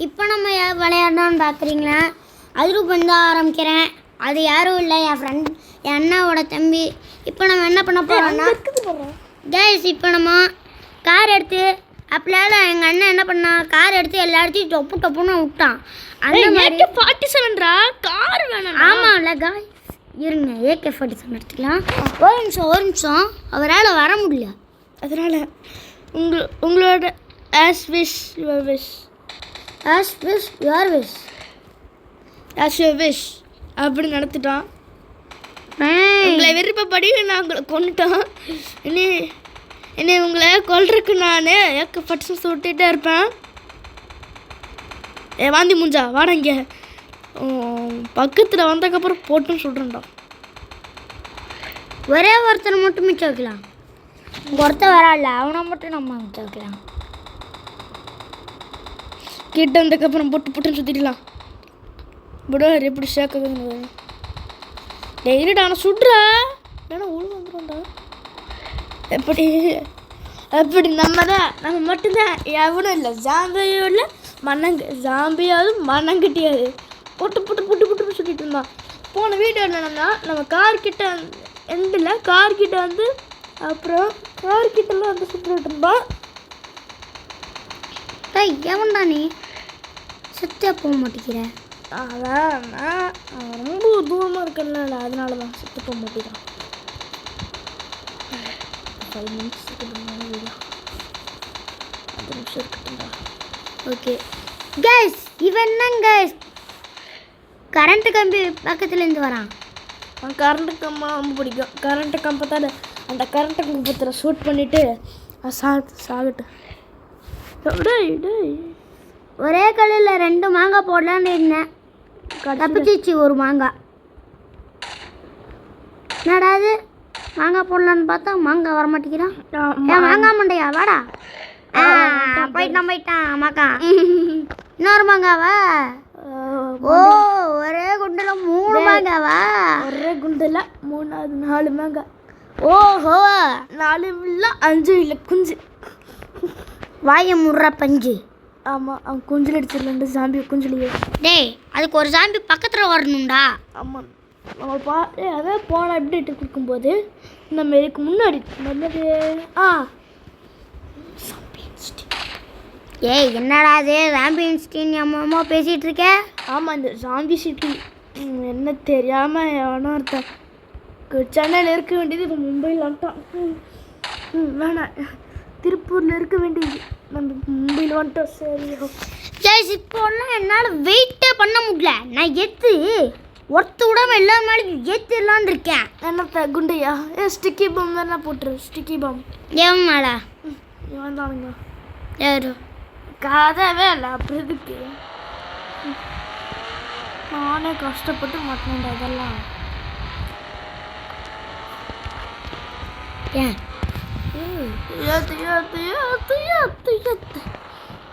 இப்போ நம்ம விளையாடணும்னு பார்க்குறீங்களா? அதுக்கு வந்து ஆரம்பிக்கிறேன். அது யாரும் இல்லை, என் ஃப்ரெண்ட், என் அண்ணாவோட தம்பி. இப்போ நம்ம என்ன பண்ண போகிறோம்னா கைஸ், இப்போ நம்ம கார் எடுத்து அப்படியால எங்கள் அண்ணன் என்ன பண்ணா, கார் எடுத்து எல்லா இடத்தையும் டொப்புன்னு விட்டான். அந்த மாதிரி 47 கார் வேணும். ஆமாம்ல காய்ஸ், இருங்க AK-47 எடுத்துக்கலாம். ஒரு நிமிஷம் அவரால் வர முடியல. அதனால் உங்களோட ஆஸ் விஷ் யுவர் விஷ் அப்படி நடத்திட்டோம். உங்களை விருப்பப்படி நான் உங்களை கொண்டுட்டோம். இனி உங்களை கொல்றதுக்கு நான் ஏக்கப்பட்டு சுட்டுகிட்டே இருப்பேன். வாந்தி மூஞ்சா வாட இங்கே பக்கத்தில் வந்ததுக்கப்புறம் போட்டுன்னு சொல்கிறேன்டா. ஒரே ஒருத்தனை மட்டும் மிச்சம் வைக்கலாம். ஒருத்தர் வரால, அவனை மட்டும் நம்ம மிச்சம் வைக்கலாம். கிட்ட வந்ததுக்கப்புறம் போட்டுன்னு சுற்றிடலாம். விடுவார் எப்படி சேர்க்குதுன்னு டெய்லிடா ஆனால் சுட்றா ஏன்னா உழு வந்துடும்டா. எப்படி நம்ம மட்டும்தான், எவனும் இல்லை. ஜாம்பியும் இல்லை, ஜாம்பியாவது மண்ணங்கிட்டியாது புட்டு சுட்டிட்டு இருந்தான். போன வீடியோ என்னன்னா, நம்ம கார்கிட்ட எண்டில் கார்கிட்ட வந்து அப்புறம் கார்கிட்டலாம் வந்து சுட்டுட்டு இருந்தான். எவன்டா நீ சுத்தியா போக மாட்டேங்கிற? அதான் ரொம்ப தூரமாக இருக்கல, அதனால தான் சுத்த போக மாட்டேங்கிறான். 5 minutes இருக்கட்டும்டா. ஓகே கைஸ், இவன் என்னங்க கரண்ட்டு கம்பி பக்கத்துலேருந்து வரான். அவன் கரண்ட்டு கம்பை ரொம்ப பிடிக்கும். கரண்ட்டு கம்பத்தால் அந்த கரண்ட்டு கம்பத்தில் ஷூட் பண்ணிவிட்டு சாகட்டு. ஒரே கல்லில் 2 மாங்காய் போடலான்னு இருந்தேன், தப்பிச்சிச்சு ஒரு மாங்காய். என்னடாது மாங்காய் போடலான்னு பார்த்தா மாங்காய் வர மாட்டேங்கிறான். மாங்காய் மண்டையா வாடா. போயிட்டான் மாக்கா. இன்னொரு மாங்காவா? ஓ, ஒரே குண்டில் 3 மாங்காவா? ஒரே குண்டில் 3 4 மாங்காய். ஓஹோ, 4 இல்லை 5 இல்லை குஞ்சு. வாயை முடுற பஞ்சு. ஆமாம், அவன் குஞ்சில் அடிச்சிடலாண்டு ஜாம்பி குஞ்சிலேயே. டேய், அதுக்கு ஒரு ஜாம்பி பக்கத்தில் வரணும்டா. ஆமாம், நம்ம அதான் போன அப்டேட்டு கொடுக்கும்போது நம்ம இதுக்கு முன்னாடி நல்லது ஏய் என்னடா அது ஜாம்பி இன்ஸ்டின் அம்மா பேசிகிட்டு இருக்க? ஆமாம், இந்த ஜாம்பி சிட்டி என்ன தெரியாமல் எவனோ ஒருத்தன் சென்னையில் இருக்க வேண்டியது இப்போ மும்பையில் வந்துட்டான். வேணாம், திருப்பூரில் இருக்க வேண்டியது நம்ம மும்பையில் வந்துட்டோம். சரி ஜெய்ஸ், இப்போலாம் என்னால் வெயிட்டே பண்ண முடியல. நான் ஒருத்த விடாமல் எல்லா நாளைக்கும் ஏற்றிடலான்னு இருக்கேன். என்னத்த குண்டையா? ஸ்டிக்கி பாம் தானே போட்டுரு. ஸ்டிக்கி பாம் ஏன் மேடா? இவன் தானுங்க யாரு? கதவே இல்லை. அப்படி இருக்கு, நானே கஷ்டப்பட்டு மாட்டேன் அதெல்லாம். ஏன்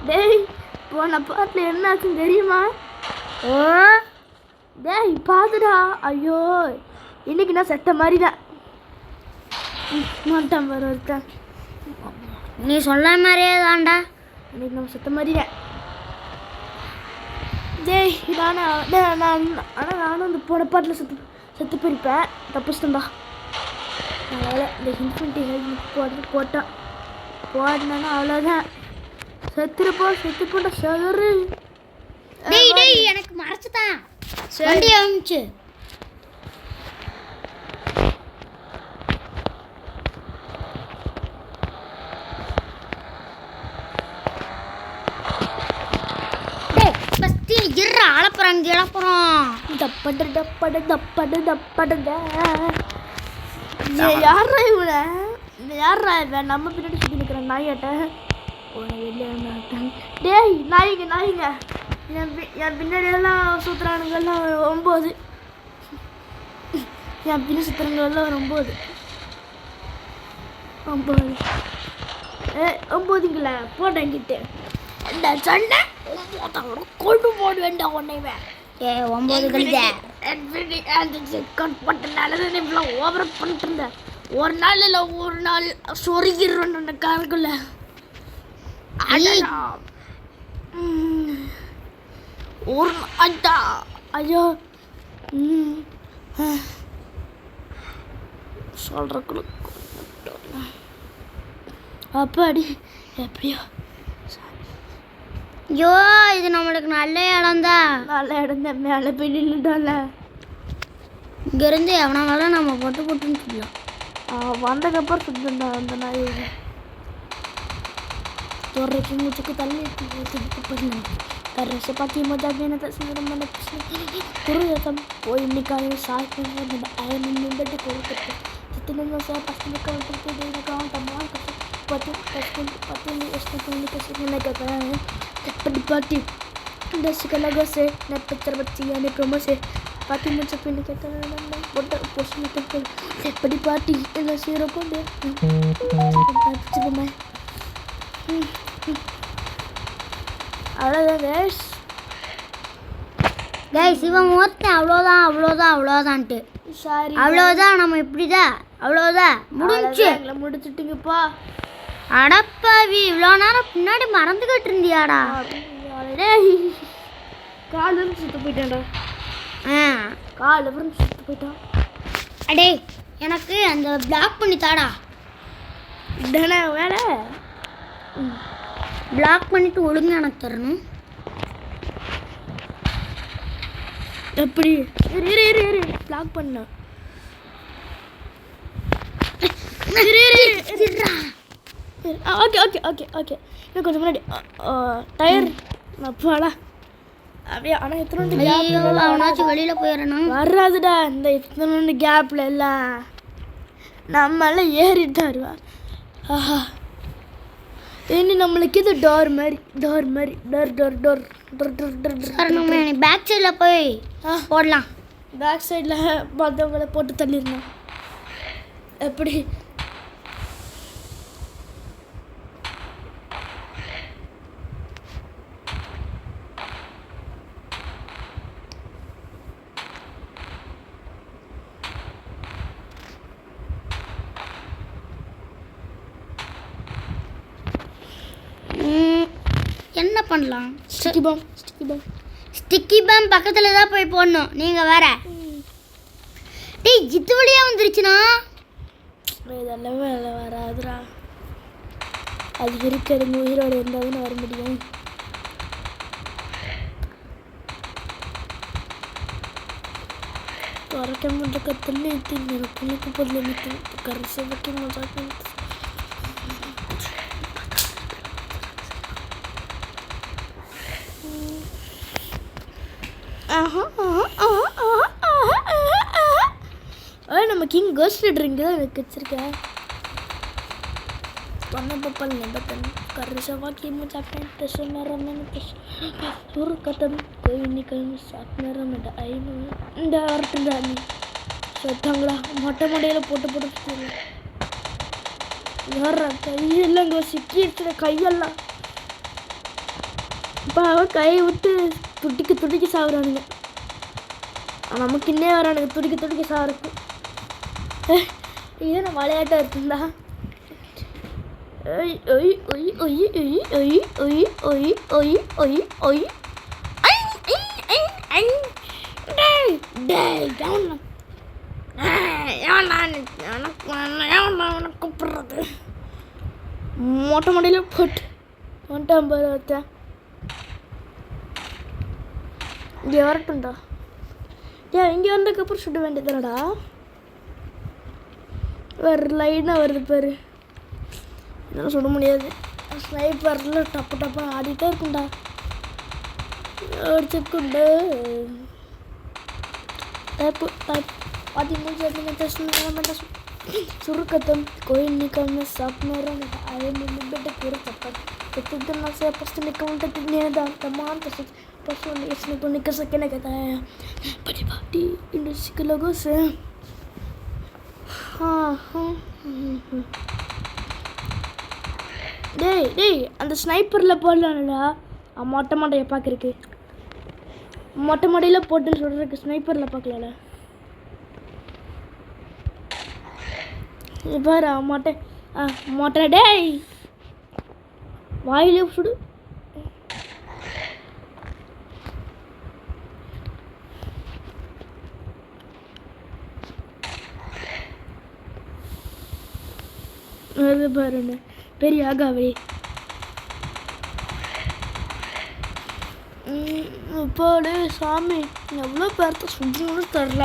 டேய், போன பாட்டில் என்ன ஆச்சுன்னு தெரியுமா? ஓ டேய் பாத்துடா. ஐயோ, இன்னைக்கு நான் செத்த மாதிரி தான் மாட்டான் வர ஒருத்தன். நீ சொல்ல மாதிரியே தான்டா. இன்னைக்கு நம்ம செத்த மாதிரி தான். டேய் ஆனால் நானும் அந்த போன பாட்டில் செத்து போயிருப்பேன். தப்பிச்சிட்டேன்டா. அதனால் இந்த இன்ஃபினிட்டி ஹெல்மெட் போடணுன்னா அவ்வளோதான். செத்துப்போண்டா சகரு. டேய் எனக்கு மறைச்சுதான் வண்டி ஆரம்பிச்சு. அளப்புறாங்க இழப்புறோம். யாரா இவன? யாரா இவன்? நம்ம பின்னாடி சுற்றி நிற்கிற நாயாட்ட வெளியே. டேய் நாய்ங்க என் பின்னாடி எல்லாம் சுற்றுறானுங்கெல்லாம் 9. என் பின்னாடி சுற்றுறவங்கெல்லாம் 9ங்களா போட்டேங்கிட்டு என்ன சொன்ன? கொண்டு போட வேண்டாம் உன்னைவேன். 9 கழித போட்டனால இவ்வளோ ஓவர் பண்ணிட்டு இருந்தேன். ஒரு நாள் இல்லை ஒரு நாள் சொருகிடுறேன் காருக்குள்ள. ஒரு அட்டா ஐயோ சொல்கிறக்குள்ள அப்பாடி எப்படியோ ஐயோ இது நம்மளுக்கு நல்ல இடம்தான். நல்ல இடம் தான். மேலே போய் நின்றுட்டால இங்கேருந்து எவனாலும் நம்ம போட்டு போட்டுன்னு சொல்லலாம். வந்ததுக்கப்புறம் சுத்தண்டா அந்த நாய் தோறைக்கு மூச்சுக்கு தள்ளி கரசை பாக்கி மஜாஜன தசிரம் புரிதம் போய் இன்னைக்காயும் சாய்க்கு ஐம்பட்டு கொடுத்துட்டு சித்தின சார் பசங்க கவுண்ட் கவுண்டமாக பத்து पटी पाती दस का लगा से न पिक्चर बच्ची यानी प्रोमो से पाती मुझसे पीने के तरह बोटा पोस्ट में करके पटी पार्टी इन सीरो को दे पिक्चर में அவ்வளோதான் கைஸ். கைஸ் இவன் ஒருத்தன் அவ்வளோதான்ட்டு சாரி அவ்வளோதான். நம்ம இப்படிதான் அவ்வளோதான் முடிஞ்சு முடிச்சுட்டுங்கப்பா. அடப்பாவி இவ்வளோ நேரம் பின்னாடி மறந்துக்கிட்டு இருந்தியாடா. கால் சுற்று போயிட்டான்டா. கால் அப்புறம் சுற்று போயிட்டான். அடே எனக்கு அந்த பிளாக் பண்ணி தாடா. தானே வேலை பிளாக் பண்ணிட்டு ஒழுங்கு எனக்கு தரணும். எப்படி பிளாக் பண்ண ஓகே ஓகே ஓகே ஓகே இன்னும் கொஞ்சம் முன்னாடி டயர் அப்பாடா அப்படியே ஆனால் எத்தனை அவனாச்சும் வெளியில் போயிடணும். வராதுடா இந்த எத்தனை கேப்பில் எல்லாம் நம்மளாம் ஏறிட்டு வருவா. ஆஹா இனி நம்மளுக்கு இது டோர் மாதிரி டோர் நம்ம பேக் சைடில் போய் போடலாம். பேக் சைடில் பார்த்தவங்களை போட்டு தள்ளிடணும். எப்படி என்ன பண்ணலாம்? ஸ்டிக்கி பாம் பக்கத்தில் தான் போய் போடணும். நீங்கள் வேற டேய் ஜித்து வழியாக வந்துருச்சுண்ணா. இதெல்லாம் வேலை வராதுடா. அது இருக்கிறது உயிரோடு இருந்தாலும் வர முடியும். துறக்க முடிய கத்தல் எனக்கு பொருள் கரசை வைக்க மஜா. நம்ம கிங் கோஸ்ட் ட்ரிங்க் தான் எனக்கு வச்சிருக்கேன். பண்ண பப்பல் நெபத்தன் கரசவா கிம் சாப்பிட்டேன் தசமரமன் ஒரு கட்டம் கோயினிக்கல் சாப்பிட்றமேட்ட ஐநூ இந்த வரட்டுண்டா நீ சொத்தாங்களா மொட்டை மடையில் போட்டு வர்ற கையெல்லாம் சிக்கிடுச்சுட கையெல்லாம். இப்போ அவன் கையை விட்டு துடிக்க சாகுறானுங்க. நமக்கு இன்னே வரானுங்க துடிக்க சாகுறக்கு. இது நான் விளையாட்டாக இருக்குங்களா? ஒய் ஒய் ஒய் ஒய் ஒய் ஒய் ஒய் ஒய் ஒய் ஒய் ஒய் கூப்பிடுறது மொட்டை மடியில் போட்டு வந்துட்டான் பாரு ஒருத்தன். இங்கே வரட்டும்டா. இங்கே வந்ததுக்கப்புறம் சுட வேண்டியதுடா. வேறு லைனாக வருது பாரு. என்னால் சுட முடியாது. ஸ்னைப்பரில் டப்பு ஆடிட்டே இருக்கும்டா. அடிச்சுக்குண்டு டைப்பு பாதி முடிஞ்சு சுருக்கத்தம் கோயில் நிற்காம சாப்பிட்றோம். பெட்டை கூற தப்பா से फर्स्ट में काउंटर कितने हैं तमाम परसों इसने तो निकल सके ना कहता है बड़ी पार्टी इंडस्ट्री के लोगों से. हाँ டேய் அந்த ஸ்னைப்பரில் போடலாம்டா. மொட்டை மண்டையை பார்க்குறக்கு மொட்டை மடையில் போட்டு சொல்கிறதுக்கு ஸ்னைப்பரில் பார்க்கலாம்ல. பாரு மொட்டை டேய் வாயிலே சுடு. அது பாருங்க பெரிய ஆகாவளி. போடு சாமி எவ்வளோ பேர்த்த சுத்தணும்னு தெரில.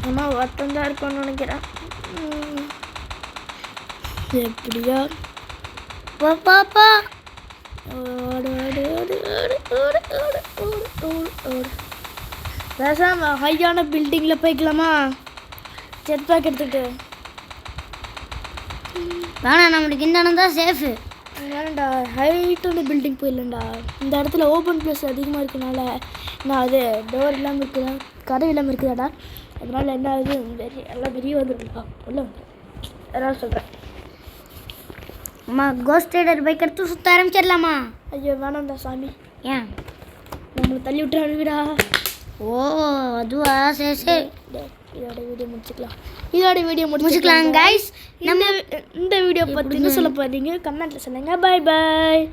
அம்மா ஒருத்தந்தான் இருக்கும்னு நினைக்கிறேன். எப்படியா பாப்பா ஓடு ஓடு ஓடு ஓடு ஓடு ஓடு ஓடு ஓடு ஓடு. பேசாம ஹையான பில்டிங்கில் போய்க்கலாமா? ஜெட் பேக் எடுத்துக்கிட்டு. வேணாம், நம்மளுக்கு இந்த இடம் தான் சேஃபு. வேணாண்டா, ஹைட்டான பில்டிங் போயிடலண்டா. இந்த இடத்துல ஓப்பன் ப்ளேஸ் அதிகமாக இருக்கனால நான் அது டோர் இல்லாமல் இருக்குதா, கதவு இல்லாமல் இருக்குதாடா. அதனால என்ன ஆகுது, எல்லாம் வெளியே வந்துருக்கா உள்ள வந்து அதனால சொல்கிறேன். அம்மா கோஸ்ட் ரைடர் பைக் எடுத்து சுற்ற ஆரம்பிச்சிடலாமா? ஐயோ வேணாண்டா சாமி, ஏன் நம்மளை தள்ளி விட்டுறானுங்கடா. ஓ அதுவா, சரி சரி. இதோட வீடியோ முடிச்சுக்கலாம் கைஸ். இந்த வீடியோ பற்றி என்ன சொல்ல போகிறீங்க கமெண்ட்டில் சொல்லுங்கள். பாய் பாய்.